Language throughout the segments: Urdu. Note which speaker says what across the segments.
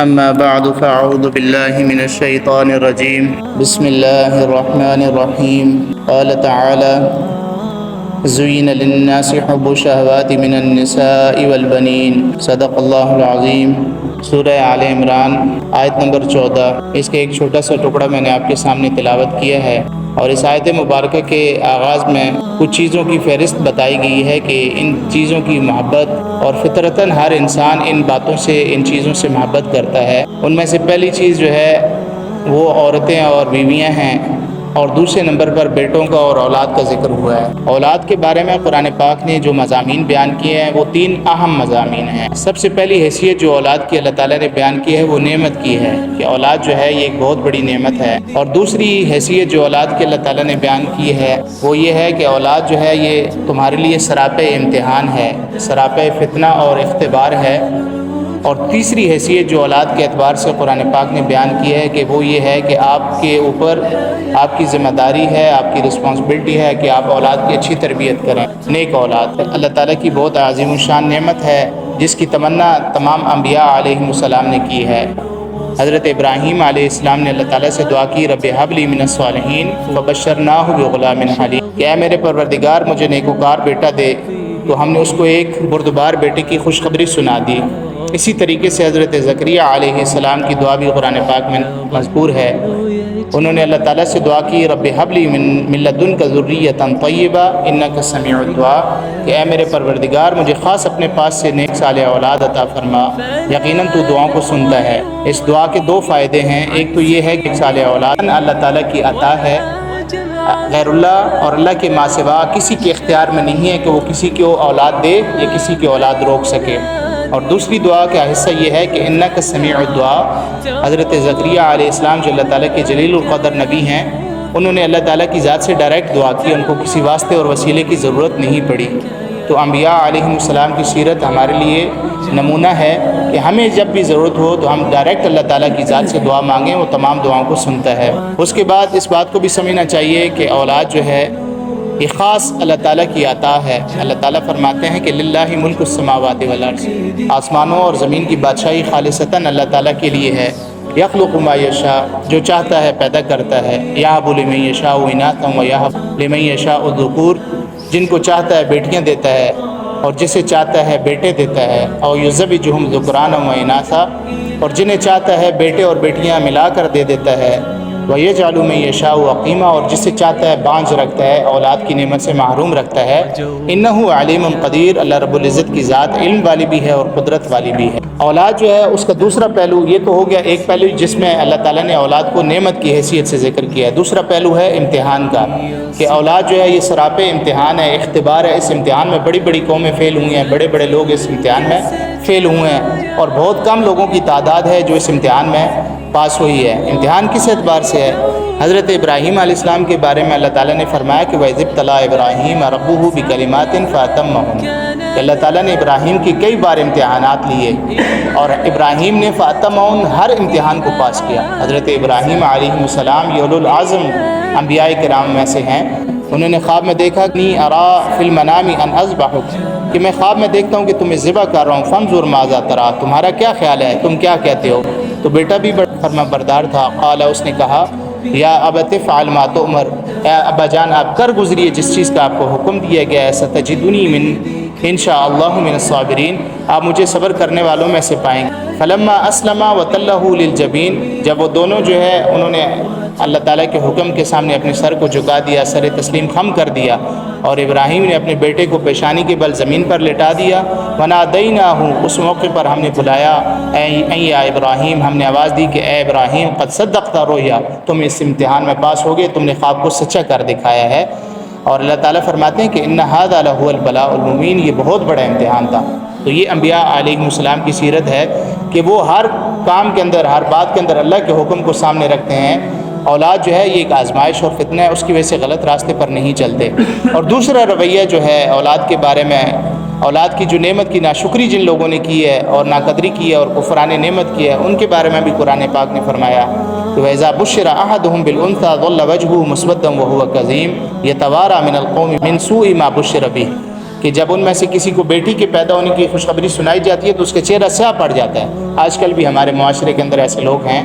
Speaker 1: أما بعد فأعوذ بالله من الشيطان الرجيم بسم الله الرحمن الرحيم قال تعالى زين للناس حب الشهوات من النساء والبنين صدق اللہ العظیم۔ سورہ آل عمران آیت نمبر 14، اس کے ایک چھوٹا سا ٹکڑا میں نے آپ کے سامنے تلاوت کیا ہے، اور اس آیت مبارکہ کے آغاز میں کچھ چیزوں کی فہرست بتائی گئی ہے کہ ان چیزوں کی محبت، اور فطرتاً ہر انسان ان باتوں سے، ان چیزوں سے محبت کرتا ہے۔ ان میں سے پہلی چیز جو ہے وہ عورتیں اور بیویاں ہیں، اور دوسرے نمبر پر بیٹوں کا اور اولاد کا ذکر ہوا ہے۔ اولاد کے بارے میں قرآن پاک نے جو مضامین بیان کیے ہیں وہ 3 اہم مضامین ہیں۔ سب سے پہلی حیثیت جو اولاد کی اللہ تعالیٰ نے بیان کی ہے وہ نعمت کی ہے، کہ اولاد جو ہے یہ ایک بہت بڑی نعمت ہے۔ اور دوسری حیثیت جو اولاد کی اللہ تعالیٰ نے بیان کی ہے وہ یہ ہے کہ اولاد جو ہے یہ تمہارے لیے سراپے امتحان ہے، سراپے فتنہ اور اختبار ہے۔ اور تیسری حیثیت جو اولاد کے اعتبار سے قرآن پاک نے بیان کی ہے کہ وہ یہ ہے کہ آپ کے اوپر آپ کی ذمہ داری ہے، آپ کی رسپانسبلٹی ہے کہ آپ اولاد کی اچھی تربیت کریں، نیک اولاد۔ اللہ تعالیٰ کی بہت عظیم الشان نعمت ہے جس کی تمنا تمام انبیاء علیہم السلام نے کی ہے۔ حضرت ابراہیم علیہ السلام نے اللہ تعالیٰ سے دعا کی رب ہب لی من الصالحین فبشرناہ بغلام حلیم، کہ اے میرے پروردگار مجھے نیکوکار بیٹا دے، تو ہم نے اس کو ایک بردبار بیٹے کی خوشخبری سنا دی۔ اسی طریقے سے حضرت زکریا علیہ السلام کی دعا بھی قرآن پاک میں مذکور ہے۔ انہوں نے اللہ تعالیٰ سے دعا کی رب ہب لی من لدنک ذریۃ طیبہ انک سمیع الدعاء، کہ اے میرے پروردگار مجھے خاص اپنے پاس سے نیک صالح اولاد عطا فرما، یقیناً تو دعاؤں کو سنتا ہے۔ اس دعا کے 2 فائدے ہیں، ایک تو یہ ہے کہ صالح اولاد اللہ تعالیٰ کی عطا ہے، غیر اللہ اور اللہ کے ماں سوا کسی کے اختیار میں نہیں ہے کہ وہ کسی کو اولاد دے یا کسی کی اولاد روک سکے۔ اور دوسری دعا کا حصہ یہ ہے کہ انک سمیع الدعاء، حضرت زکریا علیہ السلام جو اللہ تعالیٰ کے جلیل القدر نبی ہیں، انہوں نے اللہ تعالیٰ کی ذات سے ڈائریکٹ دعا کی، ان کو کسی واسطے اور وسیلے کی ضرورت نہیں پڑی۔ تو انبیاء علیہم السلام کی سیرت ہمارے لیے نمونہ ہے کہ ہمیں جب بھی ضرورت ہو تو ہم ڈائریکٹ اللہ تعالیٰ کی ذات سے دعا مانگیں، وہ تمام دعاؤں کو سنتا ہے۔ اس کے بعد اس بات کو بھی سمجھنا چاہیے کہ اولاد جو ہے یہ خاص اللہ تعالیٰ کی عطا ہے۔ اللہ تعالیٰ فرماتے ہیں کہ للہ ملک السماوات والارض، آسمانوں اور زمین کی بادشاہی خالصتاً اللہ تعالیٰ کے لیے ہے۔ یخلق ما یشاء، جو چاہتا ہے پیدا کرتا ہے۔ یہب لمن یشاء اناثا ویہب لمن یشاء الذکور، جن کو چاہتا ہے بیٹیاں دیتا ہے اور جسے چاہتا ہے بیٹے دیتا ہے۔ اور یزوجہم ذکرانا و اناثا، اور جنہیں چاہتا ہے بیٹے اور بیٹیاں ملا کر دے دیتا ہے۔ وَيَجْعَلُ مَن يَشَاءُ عَقِيمًا، اور جسے چاہتا ہے بانجھ رکھتا ہے، اولاد کی نعمت سے محروم رکھتا ہے۔ اِنَّهُ عَلِيمٌ قدیر، اللہ رب العزت کی ذات علم والی بھی ہے اور قدرت والی بھی ہے۔ اولاد جو ہے اس کا دوسرا پہلو، یہ تو ہو گیا ایک پہلو جس میں اللہ تعالیٰ نے اولاد کو نعمت کی حیثیت سے ذکر کیا ہے۔ دوسرا پہلو ہے امتحان کا، کہ اولاد جو ہے یہ سراپے امتحان ہے، اختبار ہے۔ اس امتحان میں بڑی بڑی قومیں فیل ہوئی ہیں، بڑے بڑے لوگ اس امتحان میں فیل ہوئے ہیں، اور بہت کم لوگوں کی تعداد ہے جو اس امتحان میں پاس ہوئی ہے۔ امتحان کس اعتبار سے ہے؟ حضرت ابراہیم علیہ السلام کے بارے میں اللہ تعالیٰ نے فرمایا کہ وَإِذِ ابْتَلَىٰ إِبْرَاهِيمَ رَبُّهُ بِكَلِمَاتٍ فَأَتَمَّهُنَّ، کہ اللہ تعالیٰ نے ابراہیم کی کئی بار امتحانات لیے اور ابراہیم نے فَأَتَمَّهُنَّ ہر امتحان کو پاس کیا۔ حضرت ابراہیم علیہ السلام یہ اولو العزم انبیاء کرام میں سے ہیں۔ انہوں نے خواب میں دیکھا کہ اَرَىٰ فِي الْمَنَامِ أَنْ أَذْبَحُكَ، کہ میں خواب میں دیکھتا ہوں کہ تمہیں ذبح کر رہا ہوں، فَانْظُرْ مَاذَا تَرَىٰ، تمہارا کیا خیال ہے، تم کیا کہتے ہو؟ تو بیٹا بھی بڑا فرما بردار تھا۔ قال، اس نے کہا یا ابت افعل ما تؤمر، اے ابا جان آپ کر گزریے جس چیز کا آپ کو حکم دیا گیا ہے۔ ستجدنی من انشاء اللہ من الصابرین، آپ مجھے صبر کرنے والوں میں سے پائیں گے۔ فلما اسلما وتلہ للجبین، جب وہ دونوں جو ہے انہوں نے اللہ تعالیٰ کے حکم کے سامنے اپنے سر کو جھکا دیا، سر تسلیم خم کر دیا، اور ابراہیم نے اپنے بیٹے کو پیشانی کے بل زمین پر لٹا دیا۔ ونادیناہ، اس موقع پر ہم نے بلایا، اے یا ابراہیم، ہم نے آواز دی کہ اے ابراہیم، قد صدقت رؤیا، تم اس امتحان میں پاس ہو گئے، تم نے خواب کو سچا کر دکھایا ہے۔ اور اللہ تعالیٰ فرماتے ہیں کہ ان ھذا لہو البلاء المبین، یہ بہت بڑا امتحان تھا۔ تو یہ انبیاء علیہ السلام کی سیرت ہے کہ وہ ہر کام کے اندر، ہر بات کے اندر اللہ کے حکم کو سامنے رکھتے ہیں۔ اولاد جو ہے یہ ایک آزمائش اور فتنہ ہے، اس کی وجہ سے غلط راستے پر نہیں چلتے۔ اور دوسرا رویہ جو ہے اولاد کے بارے میں، اولاد کی جو نعمت کی ناشکری جن لوگوں نے کی ہے اور ناقدری کی ہے اور کفران نعمت کی ہے، ان کے بارے میں بھی قرآن پاک نے فرمایا کہ وَإِذَا بُشِّرَ أَحَدُهُم بِالْأُنثَىٰ ظَلَّ وَجْهُهُ مُسْوَدًّا وَهُوَ كَظِيمٌ يَتَوَارَىٰ مِنَ الْقَوْمِ مِنْ سُوءِ مَا بُشِّرَ بِهِ، کہ جب ان میں سے کسی کو بیٹی کے پیدا ہونے کی خوشخبری سنائی جاتی ہے تو اس کا چہرہ سیاہ پڑ جاتا ہے۔ آج کل بھی ہمارے معاشرے کے اندر ایسے لوگ ہیں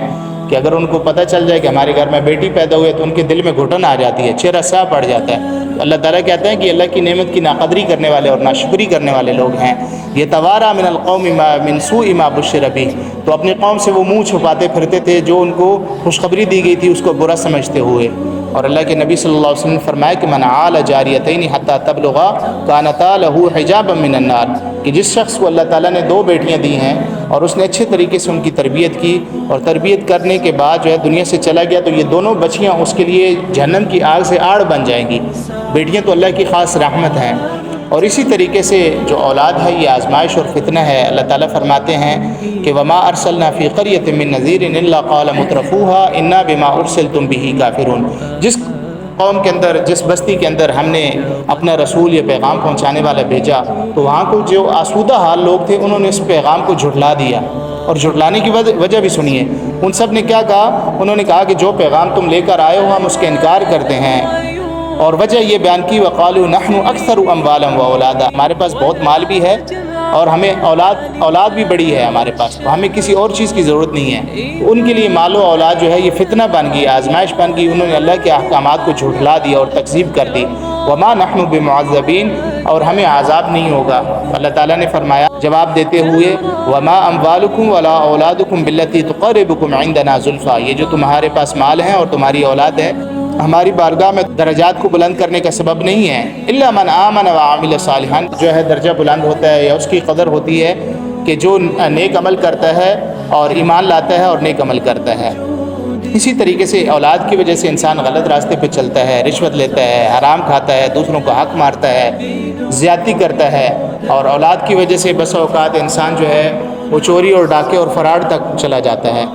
Speaker 1: کہ اگر ان کو پتہ چل جائے کہ ہمارے گھر میں بیٹی پیدا ہوئی ہے تو ان کے دل میں گھٹن آ جاتی ہے، چہرہ سیاہ پڑ جاتا ہے۔ تو اللہ تعالیٰ کہتے ہیں کہ اللہ کی نعمت کی ناقدری کرنے والے اور ناشکری کرنے والے لوگ ہیں۔ یتوارا من القوم من سوء ما بشر بہ، تو اپنی قوم سے وہ منہ چھپاتے پھرتے تھے جو ان کو خوشخبری دی گئی تھی اس کو برا سمجھتے ہوئے۔ اور اللہ کے نبی صلی اللہ علیہ وسلم نے فرمایا کہ من عال جاریتین حتی تبلغا کانتا لہ حجابا من النار، کہ جس شخص کو اللہ تعالیٰ نے 2 بیٹیاں دی ہیں اور اس نے اچھے طریقے سے ان کی تربیت کی اور تربیت کرنے کے بعد جو ہے دنیا سے چلا گیا، تو یہ دونوں بچیاں اس کے لیے جہنم کی آگ سے آڑ بن جائیں گی۔ بیٹیاں تو اللہ کی خاص رحمت ہیں۔ اور اسی طریقے سے جو اولاد ہے یہ آزمائش اور فتنہ ہے۔ اللہ تعالیٰ فرماتے ہیں کہ وما ارسلنا فی قریۃ من نذیر الا قال مترفوها انا بما ارسلتم به کافرون، جس قوم کے اندر، جس بستی کے اندر ہم نے اپنا رسول یا پیغام پہنچانے والا بھیجا تو وہاں کو جو آسودہ حال لوگ تھے انہوں نے اس پیغام کو جھٹلا دیا۔ اور جھٹلانے کی وجہ بھی سنیے، ان سب نے کیا کہا؟ انہوں نے کہا کہ جو پیغام تم لے کر آئے ہو ہم اس کا انکار کرتے ہیں، اور وجہ یہ بیان کی وقالوا نحن اکثر اموالا واولادا، ہمارے پاس بہت مال بھی ہے اور ہمیں اولاد بھی بڑی ہے ہمارے پاس، تو ہمیں کسی اور چیز کی ضرورت نہیں ہے۔ ان کے لیے مال و اولاد جو ہے یہ فتنہ بن گئی، آزمائش بن گئی، انہوں نے اللہ کے احکامات کو جھٹلا دیا اور تکذیب کر دی۔ وما نحن بمعذبین، اور ہمیں عذاب نہیں ہوگا۔ اللہ تعالیٰ نے فرمایا جواب دیتے ہوئے وما اموالکم ولا اولادکم باللتی تقربکم عندنا زلفا، یہ جو تمہارے پاس مال ہیں اور تمہاری اولاد ہے ہماری بارگاہ میں درجات کو بلند کرنے کا سبب نہیں ہے۔ الا من آمن وعمل صالحا، جو ہے درجہ بلند ہوتا ہے یا اس کی قدر ہوتی ہے کہ جو نیک عمل کرتا ہے اور ایمان لاتا ہے اور نیک عمل کرتا ہے۔ اسی طریقے سے اولاد کی وجہ سے انسان غلط راستے پہ چلتا ہے، رشوت لیتا ہے، حرام کھاتا ہے، دوسروں کو حق مارتا ہے، زیادتی کرتا ہے، اور اولاد کی وجہ سے بس اوقات انسان جو ہے وہ چوری اور ڈاکے اور فراڈ تک چلا جاتا ہے۔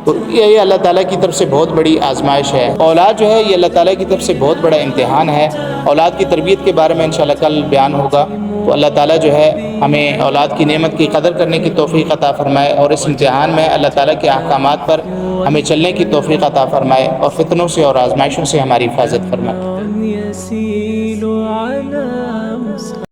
Speaker 1: تو یہ اللہ تعالیٰ کی طرف سے بہت بڑی آزمائش ہے۔ اولاد جو ہے یہ اللہ تعالیٰ کی طرف سے بہت بڑا امتحان ہے۔ اولاد کی تربیت کے بارے میں انشاءاللہ کل بیان ہوگا، تو اللہ تعالیٰ جو ہے ہمیں اولاد کی نعمت کی قدر کرنے کی توفیق عطا فرمائے، اور اس امتحان میں اللہ تعالیٰ کے احکامات پر ہمیں چلنے کی توفیق عطا فرمائے، اور فتنوں سے اور آزمائشوں سے ہماری حفاظت فرمائے۔